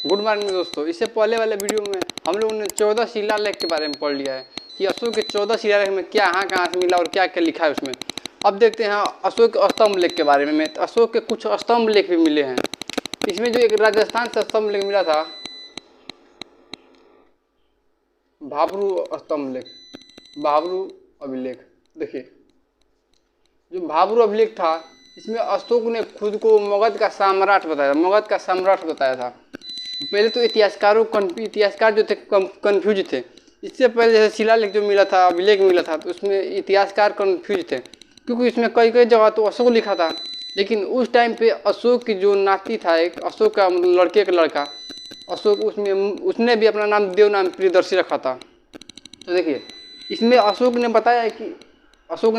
Good morning दोस्तों। इससे पहले वाले वीडियो में हम लोगों ने 14 शिलालेख के बारे में पढ़ लिया है कि अशोक के 14 शिलालेख में क्या कहाँ से मिला और क्या क्या लिखा है उसमें। अब देखते हैं अशोक के स्तंभ लेख के बारे में। अशोक के कुछ स्तंभ लेख भी मिले हैं। इसमें जो एक राजस्थान से स्तंभ लेख मिला था, भाबरू स्तंभ लेख, भाबरू अभिलेख। देखिए जो भाबरू अभिलेख था, इसमें अशोक ने खुद को मगध का सम्राट बताया, मगध का सम्राट बताया था। पहले तो इतिहासकार जो थे कंफ्यूज थे। इससे पहले जैसे शिलालेख जो मिला था, अभिलेख मिला था, तो उसमें इतिहासकार कंफ्यूज थे क्योंकि इसमें कई कई जगह तो अशोक लिखा था, लेकिन उस टाइम पे अशोक की जो नाती था, एक अशोक का लड़के का लड़का अशोक, उसने भी अपना नाम देव नाम प्रियदर्शी रखा था। तो देखिए इसमें अशोक ने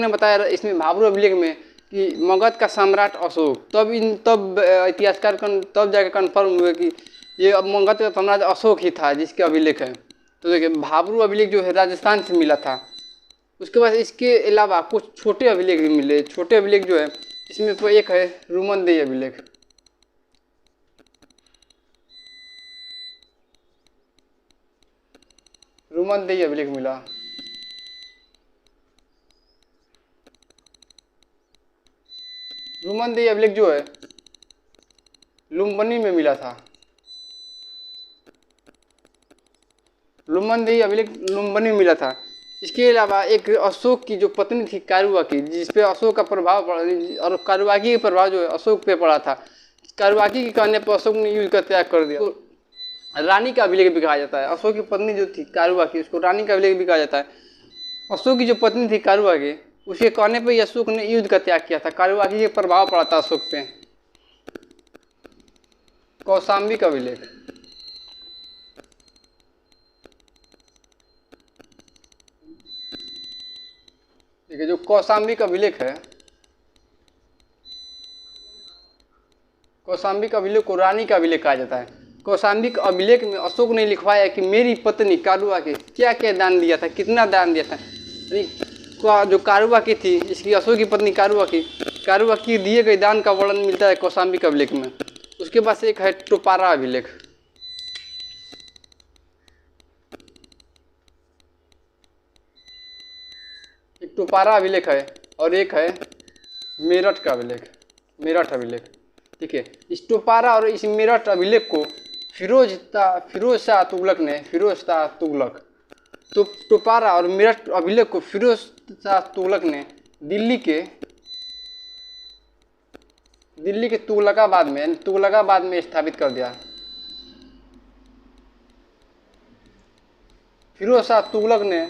बताया इसमें भाबरू अभिलेख में कि मगध का सम्राट अशोक। तब इतिहासकार तब जाकर कन्फर्म हुए कि ये अब मगध का सम्राट अशोक ही था जिसके अभिलेख है। तो देखिए भाबरू अभिलेख जो है राजस्थान से मिला था। उसके बाद इसके अलावा कुछ छोटे अभिलेख भी मिले। छोटे अभिलेख जो है इसमें तो एक है रुमनदेही अभिलेख। रुमनदेही अभिलेख मिला। रुमनदेही अभिलेख जो है लुम्बिनी में मिला था। रुमनदेही अभिलेख लुम्बिनी में मिला था। इसके अलावा एक अशोक की जो पत्नी थी कारुवाकी, जिसपे अशोक का प्रभाव पड़ा, और कारुवाकी का प्रभाव जो है अशोक पे पड़ा था। कारुवाकी के कहने पर अशोक ने युद्ध का त्याग कर दिया। तो रानी का अभिलेख भी कहा जाता है। अशोक की पत्नी जो थी कारुवाकी, उसको रानी का अभिलेख भी कहा जाता है। अशोक की जो पत्नी थी कारुवाकी, उसके कहने पर अशोक ने युद्ध का त्याग किया था। कारुवाकी के प्रभाव पड़ा था अशोक पे। कौशाम्बी का अभिलेख। देखिए जो कौशाम्बी का अभिलेख है, कौशाम्बी का अभिलेख को रानी का अभिलेख कहा जाता है। कौशाम्बी के अभिलेख में अशोक ने लिखवाया कि मेरी पत्नी कारुवाकी क्या क्या दान दिया था, कितना दान दिया था। जो कारुवाकी थी, इसकी अशोक की पत्नी कारुवाकी दिए गए दान का वर्णन मिलता है कौशाम्बी के अभिलेख में। उसके बाद एक है टोपारा अभिलेख। एक टोपारा अभिलेख है और एक है मेरठ का अभिलेख, मेरठ अभिलेख। ठीक है, इस टोपारा और इस मेरठ अभिलेख को फिरोज शाह तुगलक, तो टोपारा और मेरठ अभिलेख को फिरोज शाह तुगलक ने दिल्ली के तुगलकाबाद में स्थापित कर दिया। फिरोज शाह तुगलक ने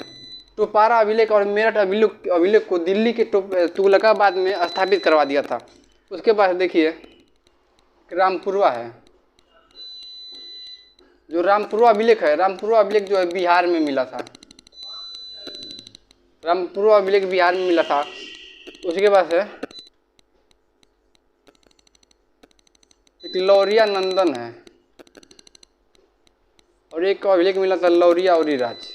टोपारा अभिलेख और मेरठ अभिलेख को दिल्ली के तुगलकाबाद में स्थापित करवा दिया था। उसके बाद देखिए रामपुरवा है। जो रामपुरवा अभिलेख है, रामपुरवा अभिलेख जो है बिहार में मिला था। रामपुरवा अभिलेख बिहार में मिला था। उसके बाद है एक लौरिया नंदन है और एक अभिलेख मिला था लौरिया ओरीराज।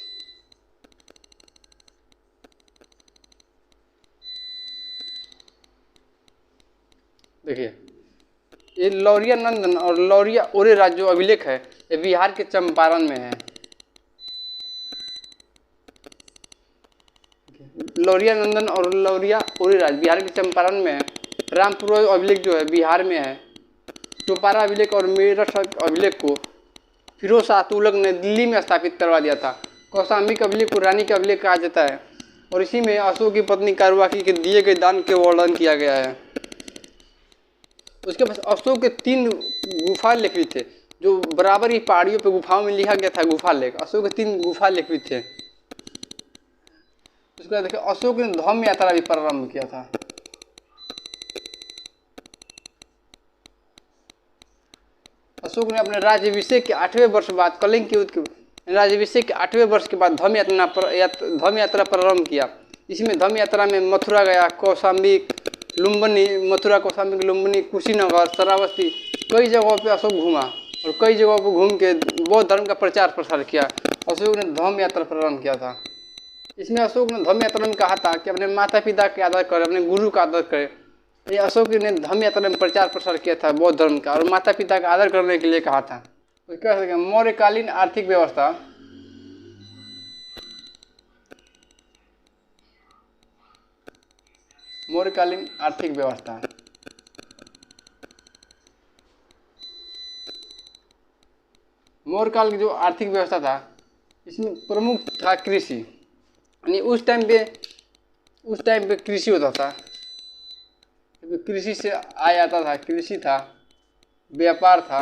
देखिए ये लौरिया नंदन और लौरिया ओरीराज जो अभिलेख है, ये बिहार के चंपारण में है। लौरिया नंदन और लौरिया ओरीराज बिहार के चंपारण में है। रामपुर अभिलेख जो है बिहार में है। टोपारा अभिलेख और मेरठ अभिलेख को फिरोज शाह तुगलक ने दिल्ली में स्थापित करवा दिया था। कौशाम्बी का अभिलेख को रानी का अभिलेख कहा जाता है और इसी में अशोक की पत्नी कारुवाकी के दिए गए दान के वर्णन किया गया है। उसके बाद अशोक के 3 गुफा लेख भी थे, जो बराबर ही पहाड़ियों पे गुफाओं में लिखा गया था गुफा लेख। अशोक के 3 गुफा लेख भी थे। उसके बाद देखिए अशोक ने धम्म यात्रा भी प्रारंभ किया था। अशोक ने अपने राज्याभिषेक के 8वें वर्ष बाद, कलिंग के युद्ध के राज्याभिषेक के 8वें वर्ष के बाद धम्म यात्रा प्रारंभ किया। इसमें धम्म यात्रा में मथुरा गया, कौशाम्बी, लुम्बिनी, मथुरा, कौशाम्बी, लुम्बिनी, कुशीनगर, श्रावस्ती, कई जगहों पे अशोक घूमा और कई जगहों पर घूम के बौद्ध धर्म का प्रचार प्रसार किया। अशोक ने धम्म यात्रा प्रारंभ किया था। इसमें अशोक ने धम्म यात्रा में कहा था कि अपने माता पिता का आदर करें, अपने गुरु का आदर करें। ये अशोक ने धम्म यात्रा में प्रचार प्रसार किया था बौद्ध धर्म का, और माता पिता का आदर करने के लिए कहा था। उसके बाद मौर्यकालीन आर्थिक व्यवस्था। मौर्यकालीन आर्थिक व्यवस्था। मौर्य काल की जो आर्थिक व्यवस्था था इसमें प्रमुख था कृषि, यानी उस टाइम पे कृषि होता था, कृषि से आय आता था, कृषि था, व्यापार था,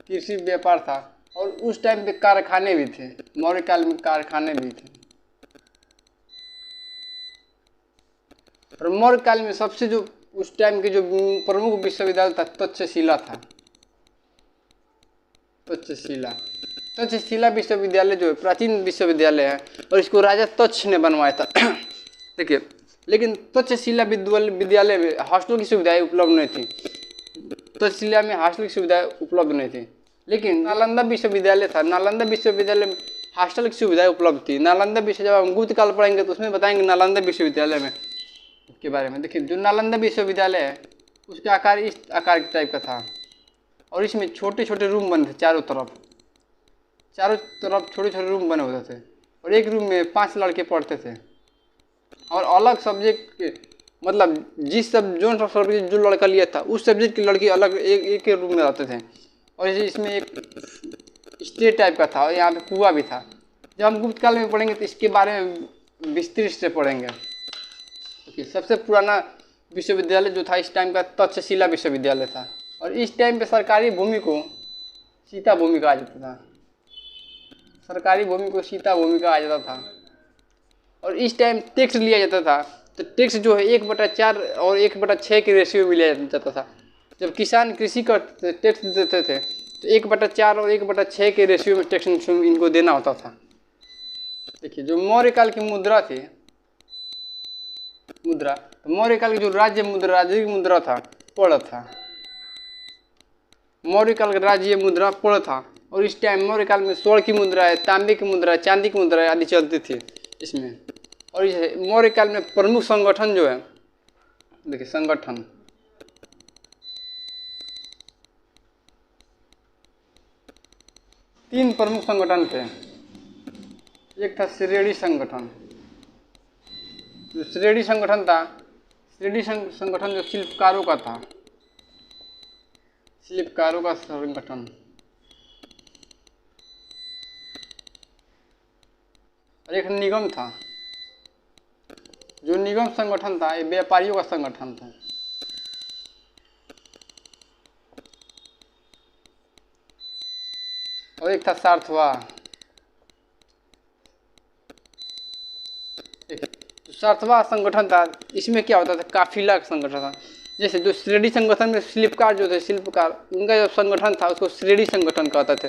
कृषि व्यापार था, और उस टाइम पे कारखाने भी थे। मौर्य काल में कारखाने भी थे। और मौर्य काल में सबसे जो उस टाइम के जो प्रमुख विश्वविद्यालय था तक्षशिला था। तक्षशिला विश्वविद्यालय जो है प्राचीन विश्वविद्यालय है और इसको राजा तक्ष ने बनवाया था। देखिए, लेकिन तक्षशिला विद्यालय में हॉस्टल की सुविधाएं उपलब्ध नहीं थी। तक्षशिला में हॉस्टल की सुविधाएं उपलब्ध नहीं थी, लेकिन नालंदा विश्वविद्यालय था। नालंदा विश्वविद्यालय में हॉस्टल की सुविधाएं उपलब्ध थी। नालंदा जब हम गुप्त काल पढ़ेंगे तो उसमें बताएंगे नालंदा विश्वविद्यालय में के बारे में। देखिए, जो नालंदा विश्वविद्यालय है उसका आकार इस आकार के टाइप का था, और इसमें छोटे छोटे रूम बने थे चारों तरफ छोटे छोटे रूम बने होते थे, और एक रूम में 5 लड़के पढ़ते थे। और अलग सब्जेक्ट के मतलब जो सब्जेक्ट जो लड़का लिया था उस सब्जेक्ट के लड़के अलग एक रूम में रहते थे। और इसमें एक स्टे टाइप का था, और यहाँ पे कुआं भी था। जब हम गुप्त काल में पढ़ेंगे तो इसके बारे में विस्तृत से पढ़ेंगे। ओके, सबसे पुराना विश्वविद्यालय जो था इस टाइम का तक्षशिला विश्वविद्यालय था। और इस टाइम पे सरकारी भूमि को सीता भूमि कहा जाता था। सरकारी भूमि को सीता भूमि कहा जाता था। और इस टाइम टैक्स लिया जाता था, तो टैक्स जो है 1/4 और 1/6 के रेशियो में लिया जाता था। जब किसान कृषि करते टैक्स देते थे तो 1/4 और 1/6 के रेशियो में टैक्स इनको देना होता था। देखिए, जो मौर्य काल की मुद्रा थी, तो मौर्य काल की जो राज्य मुद्रा था पड़ था। मौर्य काल का राज्य मुद्रा पड़ था। और इस टाइम मौर्य काल में स्वर्ण की मुद्रा है, तांबे की मुद्रा है, चांदी की मुद्रा है आदि चलती थी इसमें। और इस मौर्य काल में प्रमुख संगठन जो है, देखिए संगठन, तीन प्रमुख संगठन थे। एक था श्रेणी संगठन। जो श्रेणी संगठन था, श्रेणी संगठन जो शिल्पकारों का था, शिल्पकारों का संगठन। और एक निगम था। जो निगम संगठन था ये व्यापारियों का संगठन था। और एक था सार्थवाह। सार्थवाह संगठन था, इसमें क्या होता था, काफिला का संगठन था। जैसे जो श्रेणी संगठन में शिल्पकार जो थे, शिल्पकार उनका जो संगठन था उसको श्रेणी संगठन कहते थे।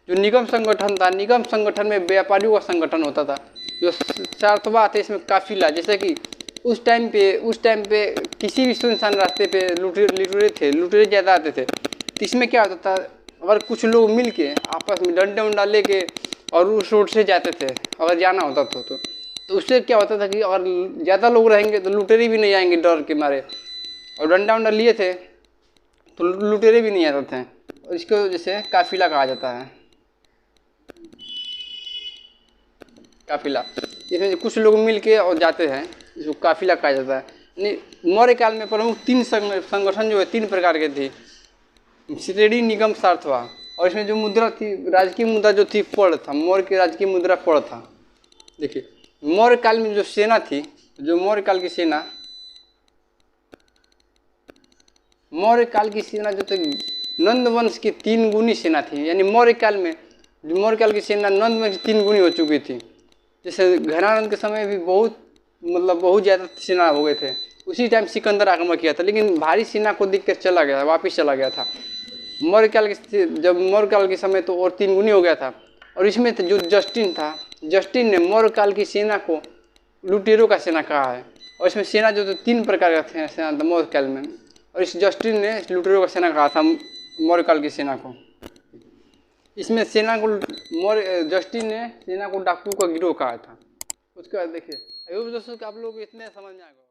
जो निगम संगठन था, निगम संगठन में व्यापारियों का संगठन होता था। जो सार्थवाह थे इसमें काफिला, जैसे कि उस टाइम पे किसी भी सुनसान रास्ते पे लुटेरे ज़्यादा आते थे। तो इसमें क्या होता था, अगर कुछ लोग मिल के आपस में डंडा उंडा लेके और उस रोड से जाते थे, अगर जाना होता तो उससे क्या होता था कि अगर ज़्यादा लोग रहेंगे तो लुटेरे भी नहीं आएंगे डर के मारे। और डंडा उंडा लिए थे तो लुटेरे भी नहीं आते थे। और इसको जैसे काफिला कहा जाता है। काफिला, इसमें कुछ लोग मिल के और जाते हैं, इसको काफिला कहा जाता है। मौर्य काल में प्रमुख 3 संगठन जो है 3 प्रकार के थे, श्रेणी, निगम, सार्थवाह। और इसमें जो मुद्रा थी, राजकीय मुद्रा जो थी पड़ था। मौर्य की राजकीय मुद्रा पड़ था। देखिए, मौर्य काल में जो सेना थी, जो मौर्य काल की सेना, मौर्य काल की सेना जो थी नंद वंश की 3 गुनी सेना थी। यानी मौर्य काल की सेना नंद वंश की 3 गुनी हो चुकी थी। जैसे घनानंद के समय भी बहुत ज़्यादा सेना हो गए थे। उसी टाइम सिकंदर आक्रमण किया था, लेकिन भारी सेना को दिख कर वापिस चला गया था। मौर्य काल के समय तो और 3 गुनी हो गया था। और इसमें जो जस्टिन ने मौर्य काल की सेना को लुटेरों का सेना कहा है। और इसमें सेना जो 3 प्रकार का सेना था मौर्य काल में। और इस जस्टिन ने लुटेरों का सेना कहा था मौर्य काल की सेना को। इसमें जस्टिन ने सेना को डाकू का गिरोह कहा था। उसके बाद देखिए, दोस्तों आप लोग इतने समझ में आ गए।